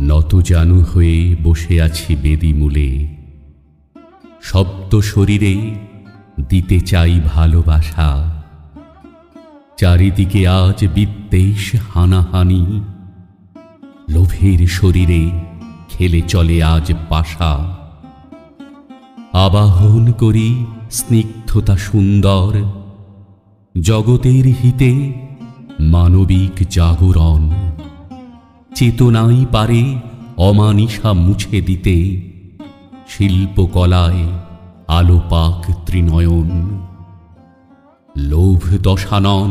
নত জানু হয়ে বসে আছি বেদি মূলে, শব্দ শরীরে দিতে চাই ভালোবাসা। চারিদিকে আজ বিদ্বেষ হানাহানি, লোভের শরীরে খেলে চলে আজ পাশা। আবাহন করি স্নিগ্ধতা সুন্দর, জগতের হিতে মানবিক জাগরণ। চেতনাই পারে অমানিসা মুছে দিতে, শিল্পকলায় আলোপাক ত্রিনয়ন। লোভ দশানন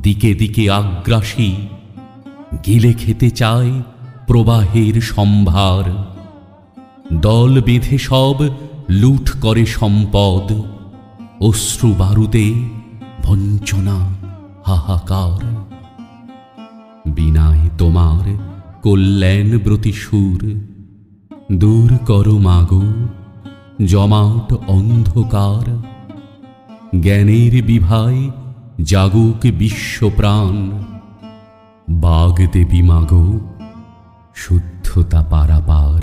দিকে দিকে আগ্রাসী, গিলে খেতে চায় প্রবাহের সম্ভার। দল বেঁধে সব লুঠ করে সম্পদ, অশ্রু বারুদে বঞ্চনা হাহাকার। বিনায় তোমার কল্যাণব্রতী সুর, দূর করো মাগো জমাট অন্ধকার। জ্ঞানের বিভায় জাগুক বিশ্বপ্রাণ, বাগদেবী মাগো শুদ্ধতা পারাপার।